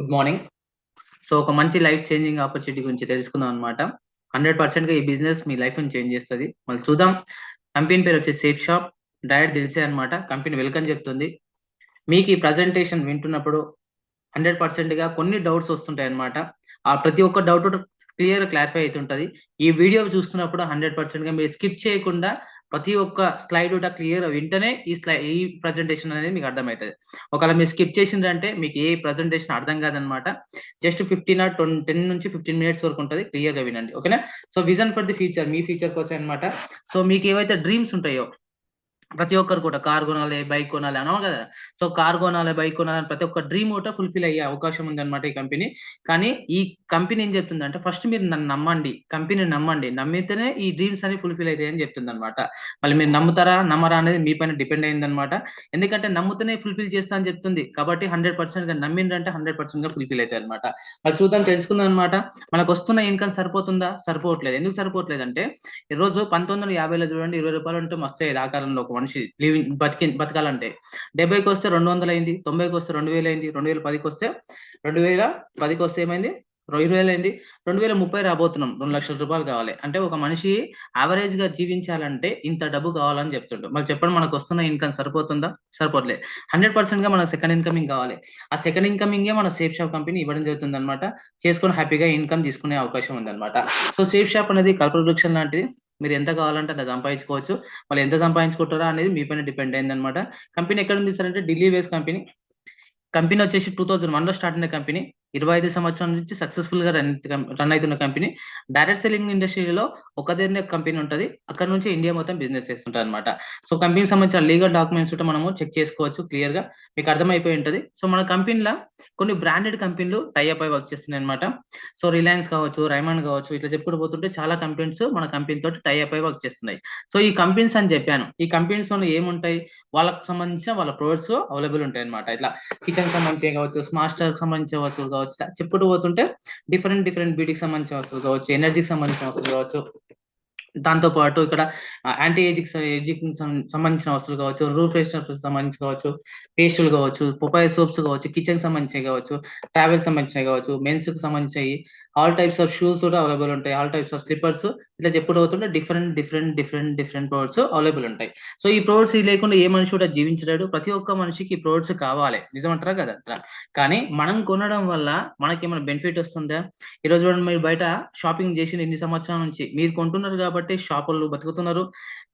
Good morning. So ఒక మంచి life changing opportunity గురించి తెలుసుకుందాం అనమాట. 100% ఈ బిజినెస్ మీ లైఫ్ చేంజ్ చేస్తుంది. మళ్ళీ చూద్దాం. కంపెనీ పేరు వచ్చి సేఫ్ షాప్. డైరెక్ట్ తెలిసే అనమాట. కంపెనీ వెల్కమ్ చెప్తుంది. మీకు ఈ ప్రజెంటేషన్ వింటున్నప్పుడు 100%గా కొన్ని డౌట్స్ వస్తుంటాయి అనమాట. ఆ ప్రతి ఒక్క డౌట్ క్లియర్ క్లారిఫై అవుతుంటది. ఈ వీడియో చూస్తున్నప్పుడు 100%గా మీరు స్కిప్ చేయకుండా ప్రతి ఒక్క స్లైడ్ క్లియర్ వెంటనే ఈ ప్రజెంటేషన్ అనేది మీకు అర్థమవుతుంది. ఒకవేళ మీరు స్కిప్ చేసిందంటే మీకు ఏ ప్రజెంటేషన్ అర్థం కాదనమాట. జస్ట్ 10 నుంచి 15 మినిట్స్ వరకు ఉంటుంది. క్లియర్ గా వినండి, ఓకేనా? So vision for the future, me future కోసం అనమాట. సో మీకు ఏవైతే డ్రీమ్స్ ఉంటాయో ప్రతి ఒక్కరు కూడా కార్ కొనాలి, బైక్ కొనాలి అన్నావు కదా. సో కార్ కొనాలి, బైక్ కొనాలి ప్రతి ఒక్క డ్రీమ్ కూడా ఫుల్ఫిల్ అయ్యే అవకాశం ఉంది అనమాట ఈ కంపెనీ. కానీ ఈ కంపెనీ ఏం చెప్తుంది అంటే ఫస్ట్ మీరు నన్ను నమ్మండి, కంపెనీని నమ్మండి, నమ్మితేనే ఈ డ్రీమ్స్ అని ఫుల్ఫిల్ అవుతాయి అని చెప్తుంది అనమాట. మళ్ళీ మీరు నమ్ముతారా నమ్మరా అనేది మీ పైన డిపెండ్ అయింది అనమాట. ఎందుకంటే నమ్ముతూనే ఫుల్ఫిల్ చేస్తా అని చెప్తుంది కాబట్టి 100% గా నమ్మిండ్రంటే 100% గా ఫుల్ఫిల్ అవుతాయి అనమాట. అది చూద్దాం, తెలుసుకుందాం అనమాట. మనకు వస్తున్న ఇన్కమ్ సరిపోతుందా? సరిపోవట్లేదు. ఎందుకు సరిపోవట్లేదు అంటే ఈ రోజు 1950లో చూడండి 20 రూపాయలు ఉంటే మస్తు అయ్యేది. ఆ కాలంలో ఒక మనిషి బతకాలంటే 70కి వస్తే 200 అయింది, 90కి వస్తే 2000 అయింది, 2010కి వస్తే 2010కి వస్తే ఏమైంది, 20,000 అయింది. 2030 రాబోతున్నాం, 2 లక్షల రూపాయలు కావాలి అంటే ఒక మనిషి యావరేజ్ గా జీవించాలంటే ఇంత డబ్బు కావాలని చెప్తుంటాం. మళ్ళీ చెప్పండి, మనకు వస్తున్న ఇన్కమ్ సరిపోతుందా? సరిపోట్లేదు. 100% గా మన సెకండ్ ఇన్కమింగ్ కావాలి. ఆ సెకండ్ ఇన్కమింగే మన సేఫ్ షాప్ కంపెనీ ఇవ్వడం జరుగుతుంది అనమాట. చేసుకొని హ్యాపీగా ఇన్కమ్ తీసుకునే అవకాశం ఉంది అనమాట. సో సేఫ్ షాప్ అనేది కల్పవృక్షం లాంటిది. మీరు ఎంత కావాలంటే అంత సంపాదించుకోవచ్చు. మళ్ళీ ఎంత సంపాదించుకుంటారా అనేది మీ పైన డిపెండ్ అయింది అనమాట. కంపెనీ ఎక్కడ ఉంది సార్ అంటే ఢిల్లీ బేస్ కంపెనీ. కంపెనీ వచ్చేసి 2001లో స్టార్ట్ అయిన కంపెనీ. 25 సంవత్సరాల నుంచి సక్సెస్ఫుల్ గా రన్ అవుతున్న కంపెనీ. డైరెక్ట్ సెల్లింగ్ ఇండస్ట్రీలో ఒకదేనే కంపెనీ ఉంటది. అక్కడ నుంచి ఇండియా మొత్తం బిజినెస్ చేస్తుంటారు అనమాట. సో కంపెనీకి సంబంధించిన లీగల్ డాక్యుమెంట్స్ మనము చెక్ చేసుకోవచ్చు. క్లియర్ గా మీకు అర్థమైపోయి ఉంటది. సో మన కంపెనీలో కొన్ని బ్రాండెడ్ కంపెనీలు టైఅప్ అయి వర్క్ చేస్తున్నాయి అనమాట. సో రిలయన్స్ కావచ్చు, రైమండ్ కావచ్చు, ఇట్లా చెప్పుకుంటూ పోతుంటే చాలా కంపెనీస్ మన కంపెనీ తోటి టైఅప్ అయి వర్క్ చేస్తున్నాయి. సో ఈ కంపెనీస్ అని చెప్పాను. ఈ కంపెనీస్ లో ఏముంటాయి, వాళ్ళకి సంబంధించిన వాళ్ళ ప్రొడక్ట్స్ అవైలబుల్ ఉంటాయి అనమాట. ఇట్లా కిచెన్ సంబంధించి కావచ్చు, స్మార్ట్ స్టార్ సంబంధించిన వస్తువులు కావచ్చు, చెప్పుకుంటూ పోతుంటే డిఫరెంట్ డిఫరెంట్ బ్యూటీకి సంబంధించిన వస్తువులు కావచ్చు, ఎనర్జీకి సంబంధించిన వస్తువులు కావచ్చు. దాంతో పాటు ఇక్కడ యాంటీ ఏజింగ్ సంబంధించిన వస్తువులు కావచ్చు, రూమ్ ఫ్రెషనర్ సంబంధించి కావచ్చు, పేస్టులు కావచ్చు, పొపాయ్ సోప్స్ కావచ్చు, కిచెన్ సంబంధించినవి కావచ్చు, ట్రావెల్ సంబంధించినవి కావచ్చు, మెన్స్ కి సంబంధించినవి, ఆల్ టైప్స్ ఆఫ్ షూస్ కూడా అవైలబుల్ ఉంటాయి, ఆల్ టైప్స్ ఆఫ్ స్లిప్పర్స్. ఇట్లా చెప్పుడు అవుతుంటే different different different different products available ఉంటాయి. సో ఈ ప్రొడక్ట్స్ లేకుండా ఏ మనిషి కూడా జీవించలేడు. ప్రతి ఒక్క మనిషికి ఈ ప్రొడక్ట్స్ కావాలి, నిజమంటారా కదా? కానీ మనం కొనడం వల్ల మనకి ఏమైనా బెనిఫిట్ వస్తుందా? ఈ రోజు చూడండి, మీరు బయట షాపింగ్ చేసిన ఇన్ని సంవత్సరాల నుంచి మీరు కొంటున్నారు కాబట్టి షాపులు బతుకుతున్నారు,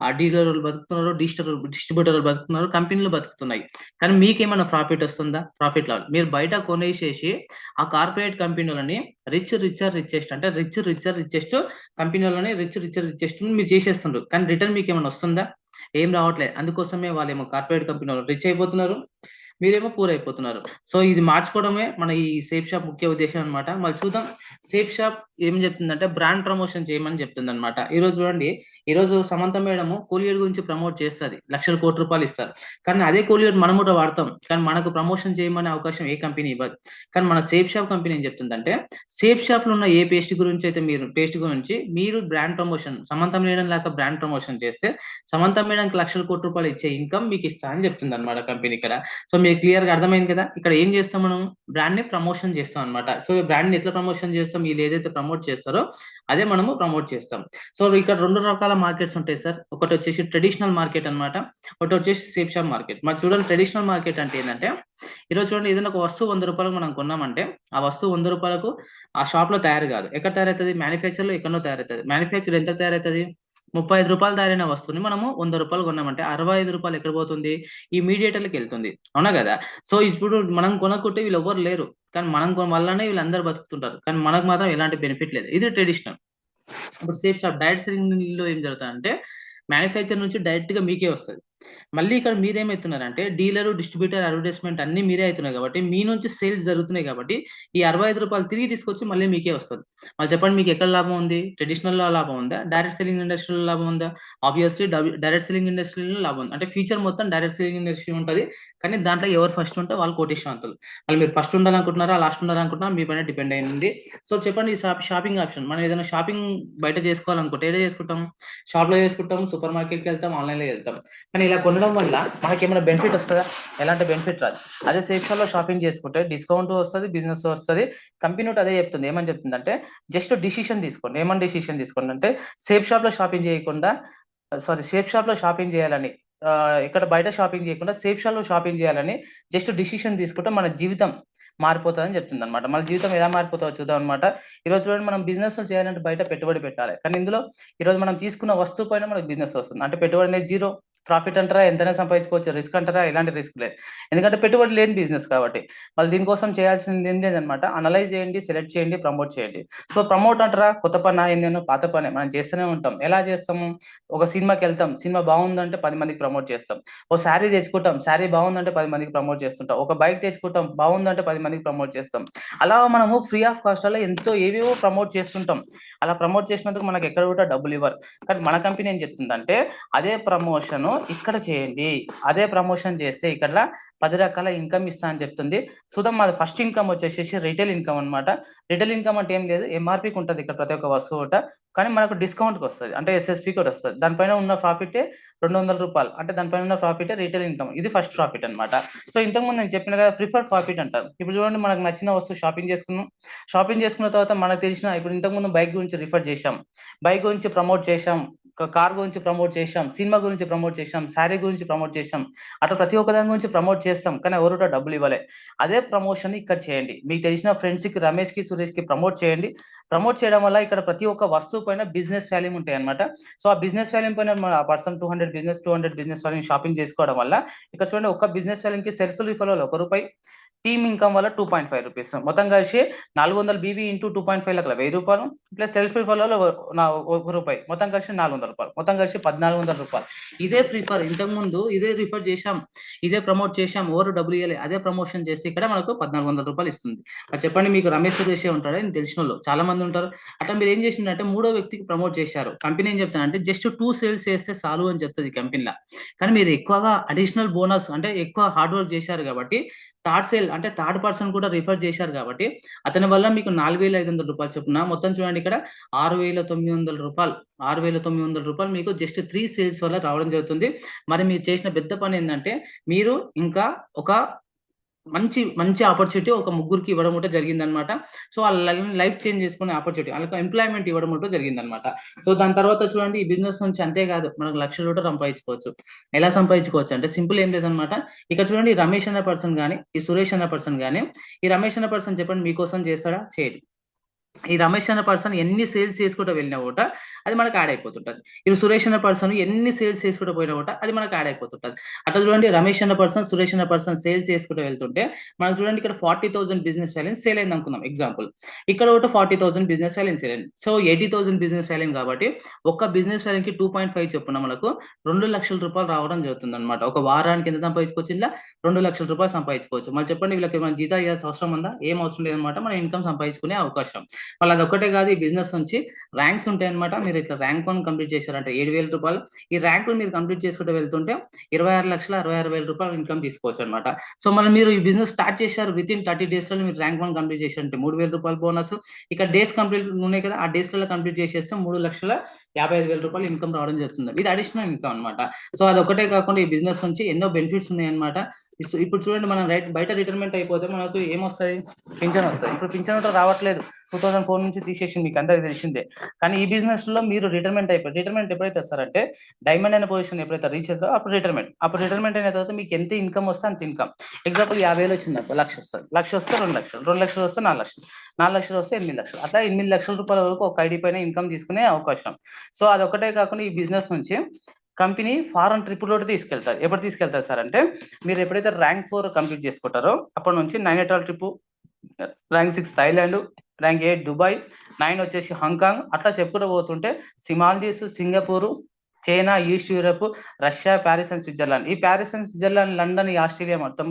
ఆ డీలర్లు బతుకుతున్నారు, డిస్ట్రిబ్యూటర్లు బతుకుతున్నారు, కంపెనీలు బతుకుతున్నాయి. కానీ మీకేమైనా ప్రాఫిట్ వస్తుందా? ప్రాఫిట్ లాగా మీరు బయట కొనేసేసి ఆ కార్పొరేట్ కంపెనీలని రిచెస్ట్ అంటే రిచెస్ట్ కంపెనీలని రిచెస్ట్ మీరు చేసేస్తుండ్రు. కానీ రిటర్న్ మీకు ఏమైనా వస్తుందా? ఏం రావట్లేదు. అందుకోసమే వాళ్ళేమో కార్పొరేట్ కంపెనీ వాళ్ళు రిచ్ అయిపోతున్నారు, మీరేమో పూర్ అయిపోతున్నారు. సో ఇది మార్చుకోవడమే మన ఈ సేఫ్ షాప్ ముఖ్య ఉద్దేశం అనమాట. మళ్ళీ చూద్దాం, సేఫ్ షాప్ ఏం చెప్తుందంటే బ్రాండ్ ప్రమోషన్ చేయమని చెప్తుంది అనమాట. ఈ రోజు చూడండి, ఈ రోజు సమంత మేడం కోలియర్ గురించి ప్రమోట్ చేస్తుంది, లక్షల కోట్ల రూపాయలు ఇస్తారు. కానీ అదే కోలియర్ మనం కూడా వాడతాం, కానీ మనకు ప్రమోషన్ చేయమనే అవకాశం ఏ కంపెనీ ఇవ్వదు. కానీ మన సేఫ్ షాప్ కంపెనీ ఏం చెప్తుందంటే సేఫ్ షాప్ లో ఉన్న ఏ పేస్ట్ గురించి అయితే మీరు బ్రాండ్ ప్రమోషన్ సమంత మేడం లాగా బ్రాండ్ ప్రమోషన్ చేస్తే సమంత మేడంకి లక్షల కోట్ల రూపాయలు ఇచ్చే ఇన్కమ్ మీకు ఇస్తా అని చెప్తుంది అనమాట కంపెనీ ఇక్కడ. సో మీకు క్లియర్ గా అర్థమైంది కదా? ఇక్కడ ఏం చేస్తాం, మనం బ్రాండ్ ని ప్రమోషన్ చేస్తాం అనమాట. సో బ్రాండ్ ని ఎట్లా ప్రమోషన్ చేస్తాం, వీళ్ళు ఏదైతే ప్రమోట్ చేస్తారో అదే మనము ప్రమోట్ చేస్తాం. సో ఇక్కడ 2 రకాల మార్కెట్స్ ఉంటాయి సార్. ఒకటి వచ్చేసి ట్రెడిషనల్ మార్కెట్ అనమాట, ఒకటి వచ్చేసి సేఫ్ షాప్ మార్కెట్. మరి చూడండి, ట్రెడిషనల్ మార్కెట్ అంటే ఏంటంటే ఈరోజు చూడండి, ఏదైనా ఒక వస్తువు 100 రూపాయలకు మనం కొన్నామంటే ఆ వస్తువు 100 రూపాయలకు ఆ షాప్ లో తయారు కాదు. ఎక్కడ తయారవుతుంది? మ్యానుఫ్యాక్చర్ లో ఎక్కడో తయారవుతుంది. మ్యానుఫ్యాక్చర్ ఎంత తయారవుతుంది? 35 రూపాయలు తయారైన వస్తువుని మనము 100 రూపాయలు కొన్నామంటే 65 రూపాయలు ఎక్కడ పోతుంది? ఈ మీడియేటర్లకు వెళ్తుంది, అవునా కదా? సో ఇప్పుడు మనం కొనుక్కుంటే వీళ్ళు ఎవరు లేరు, కానీ మనం వల్లనే వీళ్ళందరూ బతుకుతుంటారు, కానీ మనకు మాత్రం ఎలాంటి బెనిఫిట్ లేదు. ఇది ట్రెడిషనల్. ఇప్పుడు సేఫ్ షాప్ డైరెక్ట్ సెల్లింగ్ లో ఏం జరుగుతుందంటే మ్యానుఫ్యాక్చర్ నుంచి డైరెక్ట్ గా మీకే వస్తుంది. మళ్ళీ ఇక్కడ మీరేమవుతున్నారంటే డీలర్, డిస్ట్రిబ్యూటర్, అడ్వర్టైజ్మెంట్ అన్ని మీరే అవుతున్నాయి కాబట్టి మీ నుంచి సేల్స్ జరుగుతున్నాయి కాబట్టి ఈ 65 రూపాయలు తిరిగి తీసుకొచ్చి మళ్ళీ మీకే వస్తుంది. మళ్ళీ చెప్పండి, మీకు ఎక్కడ లాభం ఉంది? ట్రెడిషనల్ లో లాభం ఉందా? డైరెక్ట్ సెల్లింగ్ ఇండస్ట్రీలో లాభం ఉందా? ఆబ్వియస్లీ డైరెక్ట్ సెల్లింగ్ ఇండస్ట్రీలో లాభం ఉంది. అంటే ఫ్యూచర్ మొత్తం డైరెక్ట్ సెల్లింగ్ ఇండస్ట్రీ ఉంటుంది. కానీ దాంట్లో ఎవరు ఫస్ట్ ఉంటే వాళ్ళు కోటీశ్వరంతులు. మళ్ళీ మీరు ఫస్ట్ ఉండాలనుకుంటున్నారా లాస్ట్ ఉండాలనుకుంటున్నారా మీ పైన డిపెండ్ అయింది. సో చెప్పండి, ఈ షాపింగ్ ఆప్షన్ మనం ఏదైనా షాపింగ్ బయట చేసుకోవాలనుకుంటే ఏదో చేసుకుంటాం, షాప్ లో చేసుకుంటాం, సూపర్ మార్కెట్కి వెళ్తాం, ఆన్లైన్ లో వెళ్తాం. కానీ ఇలా కొనడం వల్ల మనకి ఏమైనా బెనిఫిట్ వస్తుందా? ఎలాంటి బెనిఫిట్ రాదు. అదే సేఫ్ షాప్ లో షాపింగ్ చేసుకుంటే డిస్కౌంట్ వస్తుంది, బిజినెస్ వస్తుంది. కంపెనీ అదే చెప్తుంది, ఏమని చెప్తుందంటే జస్ట్ డిసిషన్ తీసుకోండి. ఏమని డిసిషన్ తీసుకోండి అంటే సేఫ్ షాప్ లో షాపింగ్ చేయకుండా, సేఫ్ షాప్ లో షాపింగ్ చేయాలని, ఇక్కడ బయట షాపింగ్ చేయకుండా సేఫ్ షాప్ లో షాపింగ్ చేయాలని జస్ట్ డిసిషన్ తీసుకుంటే మన జీవితం మారిపోతుందని చెప్తుంది అనమాట. మన జీవితం ఎలా మారిపోతుందో చూద్దాం అనమాట. ఈరోజు చూడండి, మనం బిజినెస్ చేయాలంటే బయట పెట్టుబడి పెట్టాలి, కానీ ఇందులో ఈరోజు మనం తీసుకున్న వస్తువు పైన మనకు బిజినెస్ వస్తుంది. అంటే పెట్టుబడి అనేది జీరో. ప్రాఫిట్ అంటారా ఎంతైనా సంపాదించుకోవచ్చు, రిస్క్ అంటారా ఎలాంటి రిస్క్ లేదు, ఎందుకంటే పెట్టుబడి లేని బిజినెస్ కాబట్టి. మళ్ళీ దీనికోసం చేయాల్సింది ఏం లేదనమాట, అనలైజ్ చేయండి, సెలెక్ట్ చేయండి, ప్రమోట్ చేయండి. సో ప్రమోట్ అంటారా కొత్త పని ఏందేనో పాత పని మనం చేస్తూనే ఉంటాం. ఎలా చేస్తాము? ఒక సినిమాకి వెళ్తాం, సినిమా బాగుందంటే 10 మందికి ప్రమోట్ చేస్తాం. ఓ శారీ తెచ్చుకుంటాం, శారీ బాగుందంటే 10 మందికి ప్రమోట్ చేస్తుంటాం. ఒక బైక్ తెచ్చుకుంటాం, బాగుందంటే 10 మందికి ప్రమోట్ చేస్తాం. అలా మనము ఫ్రీ ఆఫ్ కాస్ట్ లో ఎంతో ఏవేవో ప్రమోట్ చేస్తుంటాం. అలా ప్రమోట్ చేసినందుకు మనకి ఎక్కడ కూడా డబ్బులు ఇవ్వరు. కానీ మన కంపెనీ ఏం చెప్తుందంటే అదే ప్రమోషన్ ఇక్కడ చేయండి, అదే ప్రమోషన్ చేస్తే ఇక్కడ 10 రకాల ఇన్కమ్ ఇస్తా అని చెప్తుంది. చూద్దాం, మాది ఫస్ట్ ఇన్కమ్ వచ్చేసి రిటైల్ ఇన్కమ్ అనమాట. రిటైల్ ఇన్కమ్ అంటే ఏం లేదు, ఎంఆర్పీకి ఉంటుంది ఇక్కడ ప్రతి ఒక్క వస్తువు ఒకట, కానీ మనకు డిస్కౌంట్కి వస్తుంది, అంటే ఎస్ఎస్పి కూడా వస్తుంది. దానిపైన ఉన్న ప్రాఫిటే రూ. 200, అంటే దానిపైన ఉన్న ప్రాఫిటే రిటైల్ ఇన్కమ్. ఇది ఫస్ట్ ప్రాఫిట్ అనమాట. సో ఇంతకుముందు నేను చెప్పిన కదా ప్రిఫర్డ్ ప్రాఫిట్ అంటారు. ఇప్పుడు చూడండి, మనకు నచ్చిన వస్తువు షాపింగ్ చేసుకున్నాం. షాపింగ్ చేసుకున్న తర్వాత మనకు తెలిసిన, ఇప్పుడు ఇంతకుముందు బైక్ గురించి రిఫర్ చేశాం, బైక్ గురించి ప్రమోట్ చేశాం, కార్ గురించి ప్రమోట్ చేశాం, సినిమా గురించి ప్రమోట్ చేశాం, శారీ గురించి ప్రమోట్ చేశాం. అట్లా ప్రతి ఒక్క దాని గురించి ప్రమోట్ చేస్తాం, కానీ ఎవరు కూడా డబ్బులు ఇవ్వలే. అదే ప్రమోషన్ ఇక్కడ చేయండి. మీకు తెలిసిన ఫ్రెండ్స్ కి, రమేష్ కి, సురేష్ కి ప్రమోట్ చేయండి. ప్రమోట్ చేయడం వల్ల ఇక్కడ ప్రతి ఒక్క వస్తువు పైన బిజినెస్ వాల్యూ ఉంటాయి అనమాట. సో ఆ బిజినెస్ వాల్యూ పైన మన పర్సన్ 200 బిజినెస్ వాల్యూ షాపింగ్ చేసుకోవడం వల్ల ఇక్కడ చూడండి, ఒక బిజినెస్ వాల్యూ కి సెల్ఫ్ రిఫరల్ రూ. 1, టీమ్ ఇన్కమ్ వల్ల 2.5 రూపీస్, మొత్తం కలిసి 400 బీబీ ఇంటూ 2.5 లక్షల రూ. 1000, ప్లస్ సెల్ఫ్ రిఫర్ వల్ల రూపాయి, మొత్తం కలిసి రూ. 400, మొత్తం కలిసి రూ. 1400. ఇదే ప్రిఫర్ ఇంతకు ముందు ఇదే రిఫర్ చేశాం, ఇదే ప్రమోట్ చేశాం, ఓవర్ డబ్బులు ఇవ్వాలి, అదే ప్రమోషన్ చేస్తే ఇక్కడ మనకు రూ. 1400 ఇస్తుంది. అది చెప్పండి, మీకు రమేష్ సురేషే ఉంటాడు, తెలిసిన వాళ్ళు చాలా మంది ఉంటారు. అట్లా మీరు ఏం చేసిందంటే మూడో వ్యక్తికి ప్రమోట్ చేశారు. కంపెనీ ఏం చెప్తానంటే జస్ట్ 2 సేల్స్ చేస్తే చాలు అని చెప్తుంది కంపెనీలో. కానీ మీరు ఎక్కువగా అడిషనల్ బోనస్ అంటే ఎక్కువ హార్డ్ వర్క్ చేశారు కాబట్టి, థర్డ్ సేల్ అంటే థర్డ్ పర్సన్ కూడా రిఫర్ చేశారు కాబట్టి అతని వల్ల మీకు రూ. 4,500 చొప్పున మొత్తం చూడండి, ఇక్కడ రూ. 6,900, రూ. 6,900 మీకు జస్ట్ 3 సేల్స్ వల్ల రావడం జరుగుతుంది. మరి మీరు చేసిన పెద్ద పని ఏంటంటే మీరు ఇంకా ఒక మంచి మంచి ఆపర్చునిటీ ఒక ముగ్గురికి ఇవ్వడం కూడా జరిగిందనమాట. సో వాళ్ళ లైఫ్ చేంజ్ చేసుకునే ఆపర్చునిటీ, వాళ్ళకి ఎంప్లాయ్మెంట్ ఇవ్వడం కూడా జరిగిందనమాట. సో దాని తర్వాత చూడండి, ఈ బిజినెస్ నుంచి అంతేకాదు మనకు లక్షలు కూడా సంపాదించుకోవచ్చు. ఎలా సంపాదించుకోవచ్చు అంటే సింపుల్ ఏం లేదనమాట. ఇక్కడ చూడండి, ఈ రమేష్ అనే పర్సన్ కానీ, ఈ సురేష్ అనే పర్సన్ కానీ, ఈ రమేష్ అనే పర్సన్ చెప్పండి మీకోసం చేస్తాడా? చేయడు. ఈ రమేష్ అనే పర్సన్ ఎన్ని సేల్స్ చేసుకుంటూ వెళ్ళినా కూడా అది మనకు యాడ్ అయిపోతుంటది. ఇది సురేష్ అనే పర్సన్ ఎన్ని సేల్స్ చేసుకుంటూ పోయినా కూడా అది మనకు యాడ్ అయిపోతుంటది. అట్లా చూడండి, రమేష్ అనే పర్సన్, సురేష్ అనే పర్సన్ సేల్స్ చేసుకుంటూ వెళ్తుంటే మనం చూడండి, ఇక్కడ 40,000 బిజినెస్ ఛాలెంజ్ సేల్ అయింది అనుకుందాం ఎగ్జాంపుల్. ఇక్కడ ఒకటి 40,000 బిజినెస్ ఛాలెంజ్ సేల్ అయింది. సో 80,000 బిజినెస్ ఛాలెంజ్ కాబట్టి ఒక్క బిజినెస్ ఛాలెంజ్ కి 2.5 చొప్పున మనకు రూ. 2,00,000 రావడం జరుగుతుంది అనమాట. ఒక వారానికి ఎంత సంపాదించుకోవచ్చు? ఇలా రూ. 2,00,000 సంపాదించుకోవచ్చు. మళ్ళీ చెప్పండి, వీళ్ళకి మన జీతం ఇవ్వాల్సిన అవసరం ఉందా? ఏం అవసరం లేదనమాట. మన ఇన్కమ్ సంపాదించుకునే అవకాశం. మళ్ళీ అది ఒక్కటే కాదు, ఈ బిజినెస్ నుంచి ర్యాంక్స్ ఉంటాయి అనమాట. మీరు ఇట్లా ర్యాంక్ 1 కంప్లీట్ చేశారంటే రూ. 7,000. ఈ ర్యాంకులు మీరు కంప్లీట్ చేసుకుంటూ వెళ్తుంటే 26,66,000 ఇన్కమ్ తీసుకోవచ్చు అనమాట. సో మనం మీరు ఈ బిజినెస్ స్టార్ట్ చేశారు, విత్ ఇన్ 30 days లో మీరు ర్యాంక్ 1 కంప్లీట్ చేశారంటే రూ. 3,000 బోనస్. ఇక్కడ డేస్ కంప్లీట్ ఉన్నాయి కదా, ఆ డేస్ లలో కంప్లీట్ చేసేస్తే రూ. 3,55,000 ఇన్కమ్ రావడం జరుగుతుంది. ఇది అడిషనల్ ఇన్కమ్ అనమాట. సో అది ఒకటే కాకుండా ఈ బిజినెస్ నుంచి ఎన్నో బెనిఫిట్స్ ఉన్నాయి అనమాట. ఇప్పుడు చూడండి, మనం బయట రిటైర్మెంట్ అయిపోతే మనకు ఏమొస్తుంది? పింఛన్ వస్తుంది. ఇప్పుడు పింఛన్ రావట్లేదు, 2004 నుంచి తీసేసి మీకు అందరికి తెలిసిందే. కానీ ఈ బిజినెస్ లో మీరు రిటైర్మెంట్ ఎప్పుడైతే వస్తారంటే డైమండ్ అనే పొజిషన్ ఎప్పుడైతే రీచ్ అవుతుందో అప్పుడు రిటైర్మెంట్ అయిన తర్వాత మీకు ఎంత ఇన్కమ్ వస్తే అంత ఇన్కమ్. ఎగ్జాంపుల్ 50,000 వచ్చింది అనుకో, 1,00,000 వస్తుంది, 1,00,000 వస్తే 2,00,000, 2,00,000 వస్తే 4,00,000, 4,00,000 వస్తే 8,00,000, అట్లా 8,00,000 రూపాయల వరకు ఒక ఐడి పైన ఇన్కమ్ తీసుకునే అవకాశం. సో అదొకటే కాకుండా ఈ బిజినెస్ నుంచి కంపెనీ ఫారెన్ ట్రిప్ లో తీసుకెళ్తారు. ఎప్పుడు తీసుకెళ్తారు సార్ అంటే, మీరు ఎప్పుడైతే ర్యాంక్ 4 కంప్లీట్ చేసుకుంటారో అప్పటి నుంచి Nainital trip, rank 6 Thailand, rank 8 Dubai, 9 వచ్చేసి హాంకాంగ్, అట్లా చెప్పుకుంటూ పోతుంటే Maldives, Singapore, China, east Europe, Russia, Paris and Switzerland. ఈ ప్యారిస్ అండ్ స్విట్జర్లాండ్, లండన్, ఈ ఆస్ట్రేలియా మొత్తం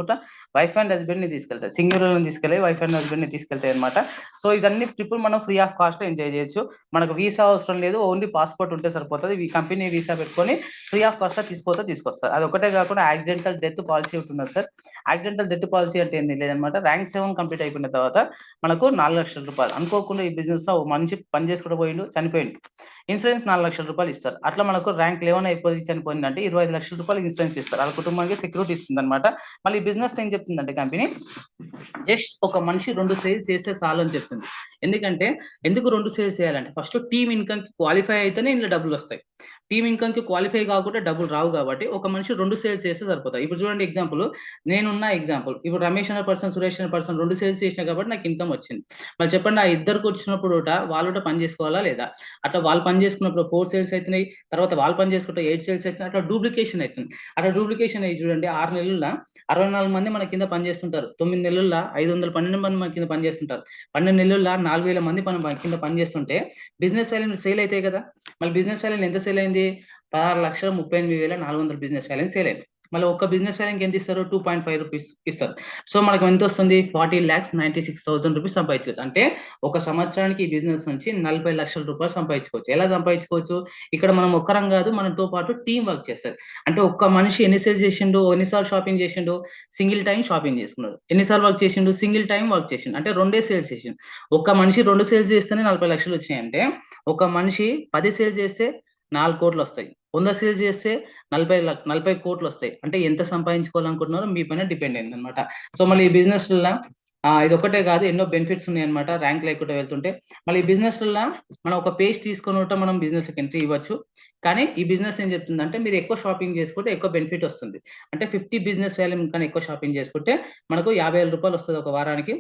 వైఫ్ అండ్ హస్బెండ్ ని తీసుకెళ్తాయి. సింగల్ తీసుకెళ్ళి వైఫ్ అండ్ హస్బెండ్ ని తీసుకెళ్తాయి అనమాట. సో ఇదన్నీ ట్రిప్పులు మనం ఫ్రీ ఆఫ్ కాస్ట్ ఎంజాయ్ చేయొచ్చు. మనకు వీసా అవసరం లేదు, ఓన్లీ పాస్పోర్ట్ ఉంటే సరిపోతుంది. ఈ కంపెనీ వీసా పెట్టుకొని ఫ్రీ ఆఫ్ కాస్ట్ తీసుకొస్తారు. అది ఒకటే కాకుండా యాక్సిడెంటల్ డెత్ పాలసీ ఉంటున్నారు సార్. యాక్సిడెంటల్ డెత్ పాలసీ అంటే ఏంటి లేదనమాట, ర్యాంక్ 7 కంప్లీట్ అయిపోయిన తర్వాత మనకు 4,00,000 అనుకోకుండా ఈ బిజినెస్ లో మంచి పని చేసుకుంటూ పోయిండు, చనిపోయిండు. ఇన్సూరెన్స్ 4 లక్షల రూపాయలు ఇస్తారు. అట్లా మనకు ర్యాంక్ 11 అయిపోయి చనిపోయిందంటే 25 లక్షల రూపాయలు ఇన్సూరెన్స్ ఇస్తారు. వాళ్ళ కుటుంబానికి సెక్యూరిటీ ఇస్తుంది అనమాట. మళ్ళీ బిజినెస్ ఏం చెప్తుందంటే కంపెనీ జస్ట్ ఒక మనిషి 2 సేల్స్ చేస్తే చాలు అని చెప్తుంది. ఎందుకంటే ఎందుకు 2 సేల్స్ చేయాలంటే ఫస్ట్ టీమ్ ఇన్కమ్ కి క్వాలిఫై అయితేనే ఇందులో డబ్బులు వస్తాయి. టీమ్ ఇన్కమ్ కి క్వాలిఫై కాకుండా డబ్బులు రావు కాబట్టి ఒక మనిషి 2 సేల్స్ చేస్తే సరిపోతాయి. ఇప్పుడు చూడండి ఎగ్జాంపుల్, నేనున్న ఎగ్జాంపుల్ ఇప్పుడు రమేష్ అనే పర్సన్, సురేష్ అనే పర్సన్ 2 సేల్స్ చేసినా కాబట్టి నాకు ఇన్కమ్ వచ్చింది. మరి చెప్పండి, ఆ ఇద్దరికి వచ్చినప్పుడు వాళ్ళు పని చేసుకోవాలా లేదా? అట్లా వాళ్ళు పని చేసుకున్నప్పుడు 4 సేల్స్ అవుతున్నాయి, తర్వాత వాళ్ళు పని చేసుకుంటే 8 సేల్స్ అవుతున్నాయి, అట్లా డూప్లికేషన్ అవుతుంది. అట్లా డూప్లికేషన్ అయ్యి చూడండి 6 నెలల్లో 64 మంది మన కింద పనిచేస్తుంటారు, 9 నెలల్లో 512 మంది మన కింద పనిచేస్తుంటారు, 12 నెలల్లో 4000 మంది కింద పనిచేస్తుంటే బిజినెస్ వాల్యూ సేల్ అవుతాయి కదా. మళ్ళీ బిజినెస్ వాల్యూ ఎంత సేల్ అయింది? 16,38,400 బిజినెస్ వాల్యూ సేల్ అయింది. మళ్ళీ ఒక్క బిజినెస్ వాల్యూకి ఎంత ఇస్తారు? 2.5 రూపీస్ ఇస్తారు. సో మనకు ఎంత వస్తుంది? 40,96,000 రూపీస్ సంపాదించుకోవచ్చు. అంటే ఒక సంవత్సరానికి ఈ బిజినెస్ నుంచి 40 లక్షల రూపాయలు సంపాదించుకోవచ్చు. ఎలా సంపాదించుకోవచ్చు? ఇక్కడ మనం ఒక్కరం కాదు, మనతో పాటు టీం వర్క్ చేస్తారు. అంటే ఒక్క మనిషి ఎన్ని సేల్స్ చేసిండు, ఎన్నిసార్లు షాపింగ్ చేసిండు? సింగిల్ టైం షాపింగ్ చేసుకున్నాడు. ఎన్నిసార్లు వర్క్ చేసిండు? సింగిల్ టైం వర్క్ చేసిండు. అంటే 2 సేల్స్ చేసిండు. ఒక్క మనిషి 2 సేల్స్ చేస్తేనే 40 లక్షలు వచ్చినాయంటే ఒక మనిషి 10 సేల్స్ చేస్తే 4 కోట్లు వస్తాయి. 100 సేల్స్ చేస్తే 40 కోట్లు వస్తాయి. అంటే ఎంత సంపాదించుకోవాలనుకుంటున్నారో మీ పైన డిపెండ్ అయింది అనమాట. సో మళ్ళీ ఈ బిజినెస్ ఇది ఒకటే కాదు, ఎన్నో బెనిఫిట్స్ ఉన్నాయి అనమాట ర్యాంక్ లేకుండా వెళ్తుంటే. మళ్ళీ ఈ బిజినెస్ మనం ఒక పేజ్ తీసుకొని మనం బిజినెస్ ఎంట్రీ ఇవ్వచ్చు. కానీ ఈ బిజినెస్ ఏం చెప్తుందంటే మీరు ఎక్కువ షాపింగ్ చేసుకుంటే ఎక్కువ బెనిఫిట్ వస్తుంది. అంటే 50 బిజినెస్ వాల్యూ కానీ ఎక్కువ షాపింగ్ చేసుకుంటే మనకు 50,000 రూపాయలు వస్తుంది ఒక వారానికి.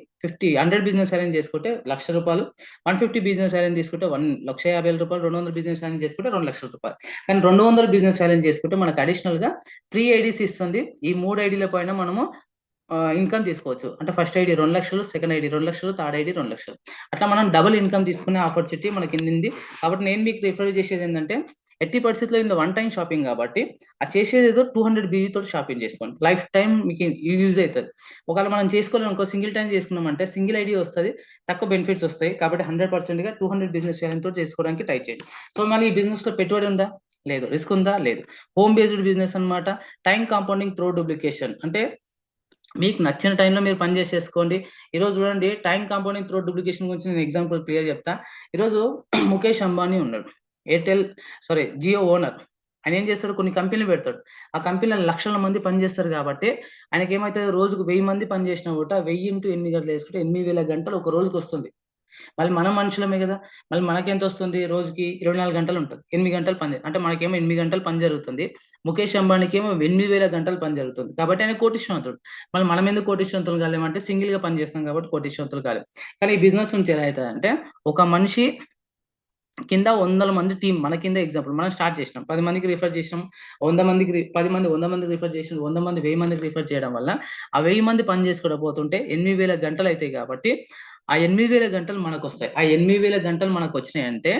100 బిజినెస్ వాల్యూ చేసుకుంటే 1,00,000 రూపాయలు, 150 బిజినెస్ వాల్యూ తీసుకుంటే 1,50,000 రూపాయలు, 200 బిజినెస్ వాల్యూ చేసుకుంటే 2,00,000 రూపాయలు. కానీ 200 బిజినెస్ వాల్యూ చేసుకుంటే మనకు అడిషనల్ గా 3 ఐడీస్ ఇస్తుంది. ఈ 3 ఐడీల పైన మనము ఇన్కమ్ తీసుకోవచ్చు. అంటే first ID 2,00,000, second ID 2,00,000, third ID 2,00,000. అట్లా మనం డబుల్ ఇన్కమ్ తీసుకునే ఆపర్చునిటీ మనకి ఉంది. కాబట్టి నేను మీకు రిఫర్ చేసేది ఏంటంటే ఎట్టి పరిస్థితుల్లో ఇంత వన్ టైం షాపింగ్ కాబట్టి ఆ చేసేది ఏదో 200 బీవీ తోటి షాపింగ్ చేసుకోండి. లైఫ్ టైం మీకు యూజ్ అవుతుంది. ఒకవేళ మనం చేసుకోలేము అనుకో, సింగిల్ టైం చేసుకున్నామంటే సింగిల్ ఐడి వస్తుంది, తక్కువ బెనిఫిట్స్ వస్తాయి. కాబట్టి 100% గా 200 బిజినెస్ తో చేసుకోవడానికి ట్రై చేయండి. సో మళ్ళీ ఈ బిజినెస్ లో పెట్టుబడి ఉందా? లేదు. రిస్క్ ఉందా? లేదు. హోమ్ బేస్డ్ బిజినెస్ అన్నమాట. Time compounding through duplication. అంటే మీకు నచ్చిన టైంలో మీరు పని చేసేసుకోండి. ఈరోజు చూడండి, టైం కాంపౌండింగ్ త్రూ డూప్లికేషన్ గురించి నేను ఎగ్జాంపుల్ క్లియర్ చెప్తా. ఈరోజు ముఖేష్ అంబానీ ఉన్నాడు, జియో ఓనర్. ఆయన ఏం చేస్తాడు? కొన్ని కంపెనీలు పెడతాడు. ఆ కంపెనీలో లక్షల మంది పని చేస్తారు కాబట్టి ఆయనకి ఏమైతుంది? రోజుకు 1000 మంది పని చేసినా కూడా 1000 ఇంటూ 8 గంటలు వేసుకుంటే 8,000 గంటలు ఒక రోజుకి వస్తుంది. మళ్ళీ మనం మనుషులమే కదా. మళ్ళీ మనకెంత వస్తుంది? రోజుకి 24 గంటలు ఉంటుంది, 8 గంటలు పని. అంటే మనకేమో 8 గంటలు పని జరుగుతుంది, ముఖేష్ అంబానీకి ఏమో 8,000 గంటలు పని జరుగుతుంది. కాబట్టి ఆయన కోటీశ్వరంతుడు. మళ్ళీ మనం ఎందుకు కోటీశ్వరంతులు కాలేమంటే సింగిల్ గా పని చేస్తాం కాబట్టి కోటీశ్వరంతులు కాలేదు. కానీ ఈ బిజినెస్ నుంచి ఎలా అవుతుంది అంటే ఒక మనిషి కింద 100 మంది టీం మన కింద. ఎగ్జాంపుల్ మనం స్టార్ట్ చేసినాం, 10 మందికి రిఫర్ చేసినాం, 10 మంది 100 మందికి రిఫర్ చేసినాం, 100 మంది 1000 మందికి రిఫర్ చేయడం వల్ల ఆ 1000 మంది పని చేసుకోవడం పోతుంటే 8,000 గంటలు అవుతాయి. కాబట్టి ఆ 8,000 గంటలు మనకు వస్తాయి. ఆ 8,000 గంటలు మనకు వచ్చినాయి అంటే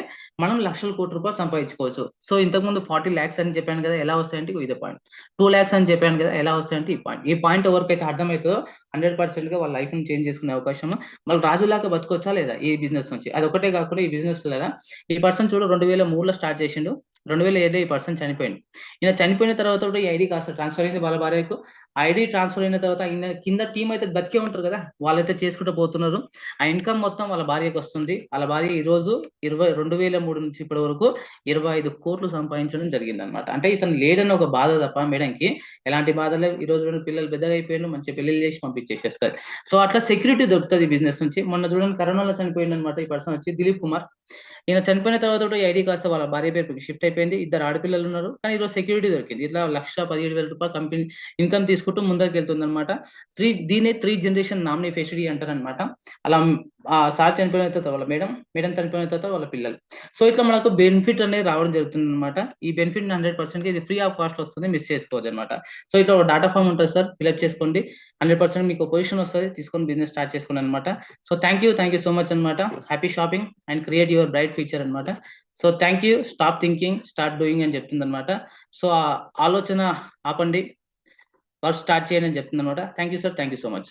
మనం లక్షల కోట్ల రూపాయలు సంపాదించుకోవచ్చు. సో ఇంతకుముందు 40 lakhs అని చెప్పాను కదా, ఎలా వస్తాయంటే ఇది పాయింట్. 2 lakhs అని చెప్పాను కదా, ఎలా వస్తాయంటే ఈ పాయింట్ ఎవరికైతే అర్థమవుతుందో 100% గా వాళ్ళ లైఫ్ ని చేంజ్ చేసుకునే అవకాశం. మళ్ళీ రాజులాగా బతకొచ్చా లేదా ఈ బిజినెస్ నుంచి? అది ఒకటే కాకుండా ఈ బిజినెస్ లేదా ఈ పర్సన్ చూడు 2003లో స్టార్ట్ చేసిండు, 2007లో ఈ పర్సన్ చనిపోయింది. ఈయన చనిపోయిన తర్వాత కూడా ఈ ఐడి కాస్త ట్రాన్స్ఫర్ అయింది వాళ్ళ భార్యకు. ఐడి ట్రాన్స్ఫర్ అయిన తర్వాత ఈయన కింద టీం అయితే బతికే ఉంటారు కదా, వాళ్ళైతే చేసుకుంటూ పోతున్నారు. ఆ ఇన్కమ్ మొత్తం వాళ్ళ భార్యకు వస్తుంది. వాళ్ళ భార్య ఈ రోజు 2003 నుంచి ఇప్పటి వరకు 25 కోట్లు సంపాదించడం జరిగింది అనమాట. అంటే ఇతను లేడని ఒక బాధ తప్ప మేడంకి ఎలాంటి బాధ లేవు. ఈ రోజు పిల్లలు పెద్దగా అయిపోయారు, మంచి పెళ్లిళ్ళు చేసి పంపించేసేస్తారు. సో అట్లా సెక్యూరిటీ దొరుకుతుంది బిజినెస్ నుంచి. మొన్న చూడండి కరోనాలో చనిపోయింది అనమాట ఈ పర్సన్ వచ్చి దిలీప్ కుమార్. ఈయన చనిపోయిన తర్వాత కూడా ఐడి కాస్త వాళ్ళ భార్య పేరుకి షిఫ్ట్ అయిపోయింది. 2 ఆడపిల్లలు ఉన్నారు, కానీ ఈరోజు సెక్యూరిటీ దొరికింది. ఇట్లా 1,17,000 రూపాయలు కంపెనీ ఇన్కమ్ తీసుకుంటూ ముందరికి వెళ్తుంది అనమాట. దీనే 3 జనరేషన్ నామినీ ఫెసిలిటీ అంటారు అనమాట. అలా సార్ చనిపోయిన తర్వాత వాళ్ళ మేడం చనిపోయిన తర్వాత వాళ్ళ పిల్లలు. సో ఇట్లా మనకు బెనిఫిట్ అనేది రావడం జరుగుతుంది అనమాట. ఈ బెనిఫిట్ 100% ఇది ఫ్రీ ఆఫ్ కాస్ట్ వస్తుంది, మిస్ చేసుకోవద్దు అనమాట. సో ఇట్లా ఒక డాటా ఫామ్ ఉంటుంది సార్, ఫిల్అప్ చేసుకోండి. 100% మీకు పొజిషన్ వస్తుంది, తీసుకొని బిజినెస్ స్టార్ట్ చేసుకోండి అనమాట. So thank you so much అనమాట. Happy shopping and create your bright future అనమాట. So thank you. Stop thinking, start doing అని చెప్తుంది అనమాట. సో ఆ ఆలోచన ఆపండి, వర్క్ స్టార్ట్ చేయండి అని చెప్తుంది అనమాట. Thank you sir, thank you so much.